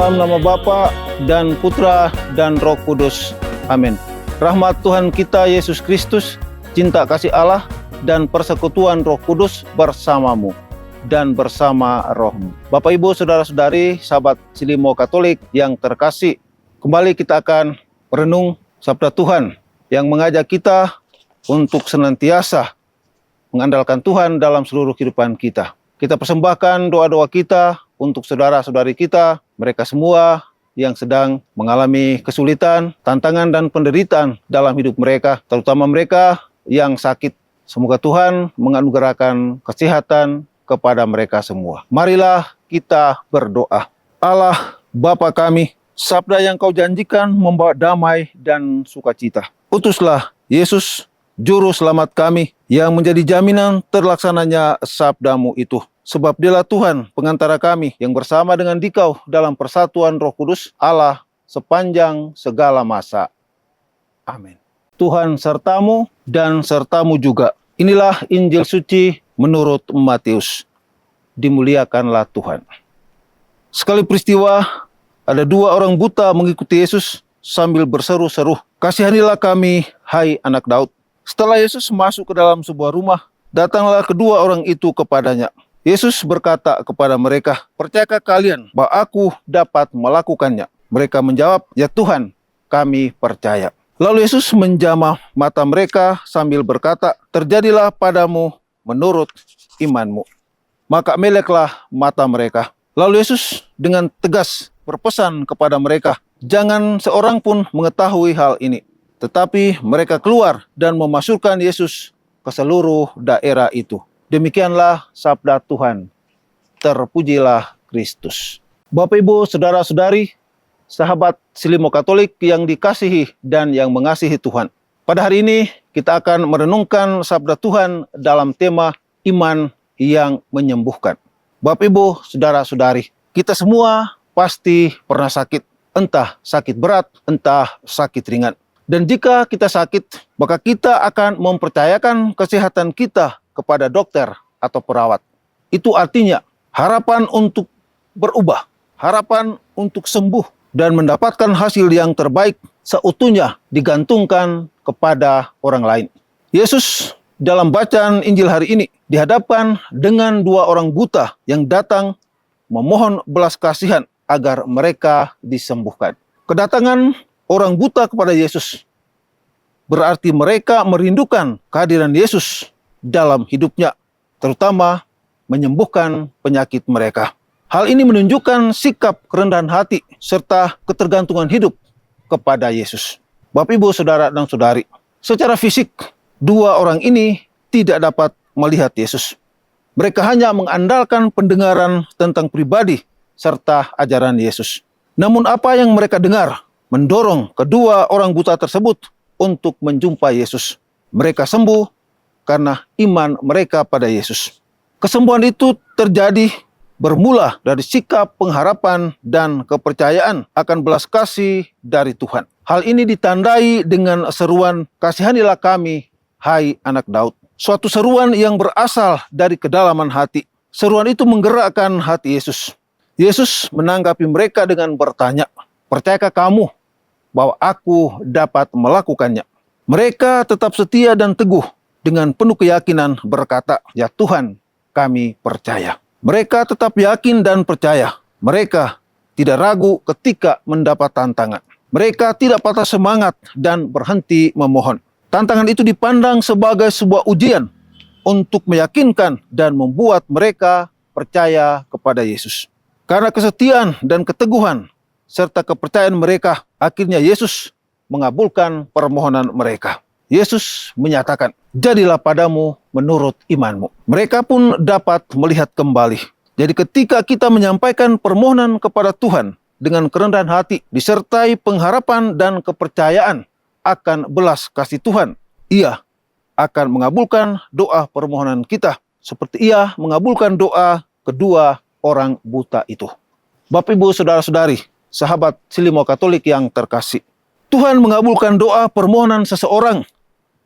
Dalam nama Bapa dan Putra dan Roh Kudus. Amin. Rahmat Tuhan kita Yesus Kristus, cinta kasih Allah, dan persekutuan Roh Kudus bersamamu dan bersama rohmu. Bapak, Ibu, Saudara-saudari, sahabat Silimo Katolik yang terkasih, kembali kita akan merenung sabda Tuhan yang mengajak kita untuk senantiasa mengandalkan Tuhan dalam seluruh kehidupan kita. Kita persembahkan doa-doa kita untuk saudara-saudari kita, mereka semua yang sedang mengalami kesulitan, tantangan, dan penderitaan dalam hidup mereka, terutama mereka yang sakit. Semoga Tuhan menganugerahkan kesehatan kepada mereka semua. Marilah kita berdoa. Allah Bapa kami, sabda yang Kau janjikan membawa damai dan sukacita. Utuslah Yesus, Juru Selamat kami, yang menjadi jaminan terlaksananya sabdamu itu. Sebab Dialah Tuhan pengantara kami yang bersama dengan Dikau dalam persatuan Roh Kudus Allah sepanjang segala masa. Amin. Tuhan sertamu dan sertamu juga. Inilah Injil suci menurut Matius. Dimuliakanlah Tuhan. Sekali peristiwa, ada dua orang buta mengikuti Yesus sambil berseru-seru, "Kasihanilah kami, hai anak Daud." Setelah Yesus masuk ke dalam sebuah rumah, datanglah kedua orang itu kepadanya. Yesus berkata kepada mereka, "Percayakah kalian bahwa aku dapat melakukannya?" Mereka menjawab, "Ya Tuhan, kami percaya." Lalu Yesus menjamah mata mereka sambil berkata, "Terjadilah padamu menurut imanmu." Maka meleklah mata mereka. Lalu Yesus dengan tegas berpesan kepada mereka, "Jangan seorang pun mengetahui hal ini." Tetapi mereka keluar dan memasukkan Yesus ke seluruh daerah itu. Demikianlah sabda Tuhan. Terpujilah Kristus. Bapak, Ibu, Saudara-saudari, sahabat Silimo Katolik yang dikasihi dan yang mengasihi Tuhan. Pada hari ini kita akan merenungkan sabda Tuhan dalam tema iman yang menyembuhkan. Bapak, Ibu, Saudara-saudari, kita semua pasti pernah sakit. Entah sakit berat, entah sakit ringan. Dan jika kita sakit, maka kita akan mempercayakan kesehatan kita kepada dokter atau perawat. Itu artinya harapan untuk berubah, harapan untuk sembuh dan mendapatkan hasil yang terbaik seutuhnya digantungkan kepada orang lain. Yesus dalam bacaan Injil hari ini dihadapkan dengan dua orang buta yang datang memohon belas kasihan agar mereka disembuhkan. Kedatangan orang buta kepada Yesus berarti mereka merindukan kehadiran Yesus dalam hidupnya, terutama menyembuhkan penyakit mereka. Hal ini menunjukkan sikap kerendahan hati serta ketergantungan hidup kepada Yesus. Bapak, Ibu, Saudara, dan Saudari, secara fisik, dua orang ini tidak dapat melihat Yesus. Mereka hanya mengandalkan pendengaran tentang pribadi serta ajaran Yesus. Namun apa yang mereka dengar mendorong kedua orang buta tersebut untuk menjumpai Yesus. Mereka sembuh karena iman mereka pada Yesus. Kesembuhan itu terjadi bermula dari sikap pengharapan dan kepercayaan akan belas kasih dari Tuhan. Hal ini ditandai dengan seruan, "Kasihanilah kami, hai anak Daud." Suatu seruan yang berasal dari kedalaman hati. Seruan itu menggerakkan hati Yesus. Yesus menanggapi mereka dengan bertanya, "Percayakah kamu bahwa aku dapat melakukannya?" Mereka tetap setia dan teguh dengan penuh keyakinan berkata, "Ya Tuhan, kami percaya." Mereka tetap yakin dan percaya. Mereka tidak ragu ketika mendapat tantangan. Mereka tidak patah semangat dan berhenti memohon. Tantangan itu dipandang sebagai sebuah ujian untuk meyakinkan dan membuat mereka percaya kepada Yesus. Karena kesetiaan dan keteguhan serta kepercayaan mereka, akhirnya Yesus mengabulkan permohonan mereka. Yesus menyatakan, "Jadilah padamu menurut imanmu." Mereka pun dapat melihat kembali. Jadi ketika kita menyampaikan permohonan kepada Tuhan dengan kerendahan hati, disertai pengharapan dan kepercayaan akan belas kasih Tuhan, Ia akan mengabulkan doa permohonan kita, seperti Ia mengabulkan doa kedua orang buta itu. Bapak, Ibu, Saudara-saudari, sahabat Silimo Katolik yang terkasih, Tuhan mengabulkan doa permohonan seseorang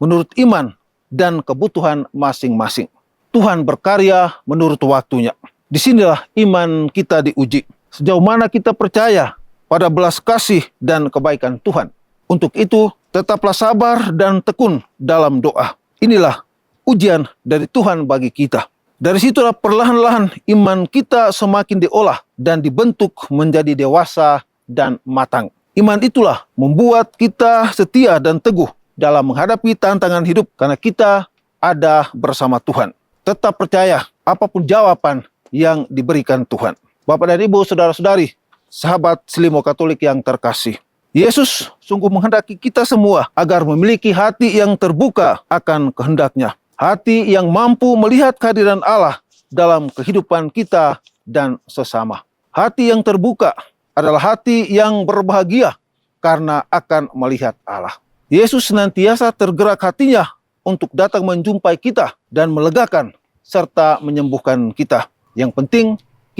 menurut iman dan kebutuhan masing-masing. Tuhan berkarya menurut waktunya. Disinilah iman kita diuji. sejauh mana kita percaya pada belas kasih dan kebaikan Tuhan. Untuk itu, tetaplah sabar dan tekun dalam doa. Inilah ujian dari Tuhan bagi kita. Dari situlah perlahan-lahan iman kita semakin diolah dan dibentuk menjadi dewasa dan matang. Iman itulah membuat kita setia dan teguh dalam menghadapi tantangan hidup karena kita ada bersama Tuhan. Tetap percaya apapun jawaban yang diberikan Tuhan. Bapak dan Ibu, saudara-saudari, sahabat Selimo Katolik yang terkasih. Yesus sungguh menghendaki kita semua agar memiliki hati yang terbuka akan kehendak-Nya. Hati yang mampu melihat kehadiran Allah dalam kehidupan kita dan sesama. Hati yang terbuka adalah hati yang berbahagia karena akan melihat Allah. Yesus senantiasa tergerak hatinya untuk datang menjumpai kita dan melegakan serta menyembuhkan kita. Yang penting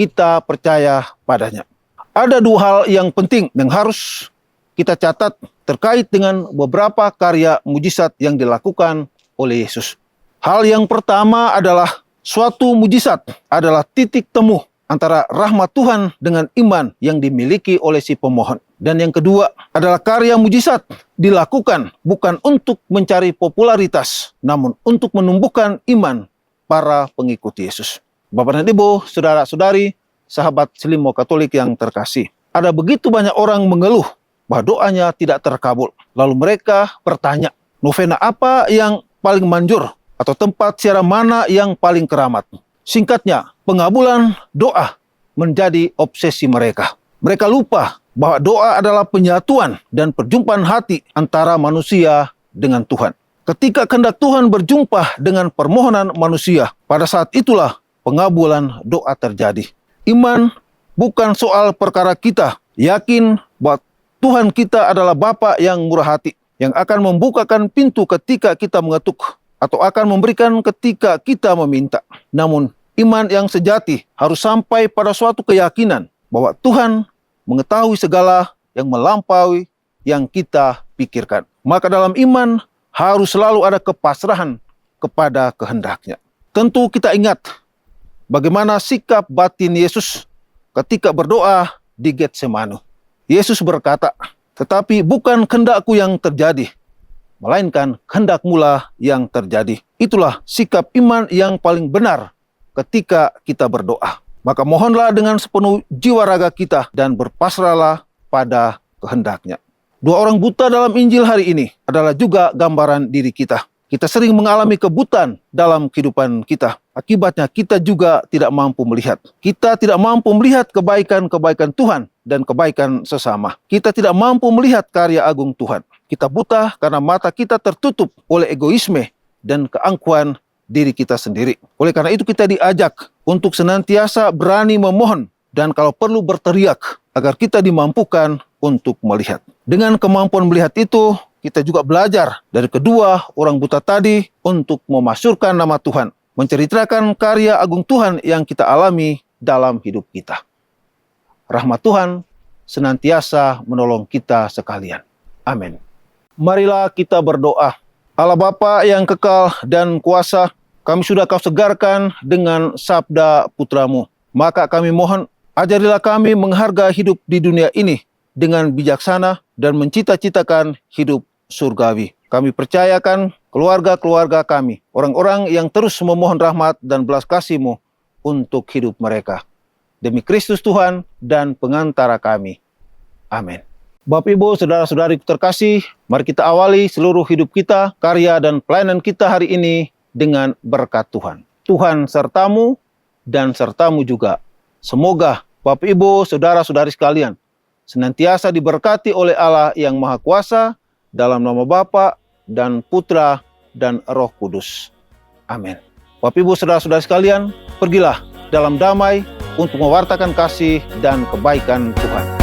kita percaya padanya. Ada dua hal yang penting yang harus kita catat terkait dengan beberapa karya mujizat yang dilakukan oleh Yesus. Hal yang pertama adalah suatu mujizat adalah titik temu antara rahmat Tuhan dengan iman yang dimiliki oleh si pemohon. Dan yang kedua adalah karya mujizat dilakukan bukan untuk mencari popularitas, namun untuk menumbuhkan iman para pengikut Yesus. Bapak dan Ibu, saudara-saudari, sahabat Selimo Katolik yang terkasih. Ada begitu banyak orang mengeluh bahwa doanya tidak terkabul. Lalu mereka bertanya, novena apa yang paling manjur? Atau tempat siaran mana yang paling keramat? Singkatnya, pengabulan doa menjadi obsesi mereka. Mereka lupa bahwa doa adalah penyatuan dan perjumpaan hati antara manusia dengan Tuhan. Ketika kehendak Tuhan berjumpa dengan permohonan manusia, pada saat itulah pengabulan doa terjadi. Iman bukan soal perkara kita yakin bahwa Tuhan kita adalah Bapa yang murah hati, yang akan membukakan pintu ketika kita mengetuk, atau akan memberikan ketika kita meminta. Namun, iman yang sejati harus sampai pada suatu keyakinan bahwa Tuhan mengetahui segala yang melampaui yang kita pikirkan. Maka dalam iman harus selalu ada kepasrahan kepada kehendak-Nya. Tentu kita ingat bagaimana sikap batin Yesus ketika berdoa di Getsemani. Yesus berkata, "Tetapi bukan kehendak-Ku yang terjadi, melainkan kehendak-Mu lah yang terjadi." Itulah sikap iman yang paling benar ketika kita berdoa. Maka mohonlah dengan sepenuh jiwa raga kita dan berpasrahlah pada kehendak-Nya. Dua orang buta dalam Injil hari ini adalah juga gambaran diri kita. Kita sering mengalami kebutaan dalam kehidupan kita. Akibatnya kita juga tidak mampu melihat. Kita tidak mampu melihat kebaikan-kebaikan Tuhan dan kebaikan sesama. Kita tidak mampu melihat karya agung Tuhan. Kita buta karena mata kita tertutup oleh egoisme dan keangkuhan diri kita sendiri. Oleh karena itu kita diajak untuk senantiasa berani memohon dan kalau perlu berteriak agar kita dimampukan untuk melihat. Dengan kemampuan melihat itu, kita juga belajar dari kedua orang buta tadi untuk memasyurkan nama Tuhan, menceritakan karya agung Tuhan yang kita alami dalam hidup kita. Rahmat Tuhan senantiasa menolong kita sekalian. Amin. Marilah kita berdoa. Allah Bapa yang kekal dan kuasa, kami sudah Kau segarkan dengan sabda Putra-Mu. Maka kami mohon, ajarilah kami menghargai hidup di dunia ini dengan bijaksana dan mencita-citakan hidup surgawi. Kami percayakan keluarga-keluarga kami, orang-orang yang terus memohon rahmat dan belas kasih-Mu untuk hidup mereka. Demi Kristus Tuhan dan pengantara kami. Amin. Bapak, Ibu, saudara-saudari terkasih, mari kita awali seluruh hidup kita, karya dan pelayanan kita hari ini dengan berkat Tuhan. Tuhan sertamu dan sertamu juga. Semoga Bapak, Ibu, saudara-saudari sekalian senantiasa diberkati oleh Allah yang Maha Kuasa dalam nama Bapa dan Putra dan Roh Kudus. Amin. Bapak, Ibu, saudara-saudari sekalian, pergilah dalam damai untuk mewartakan kasih dan kebaikan Tuhan.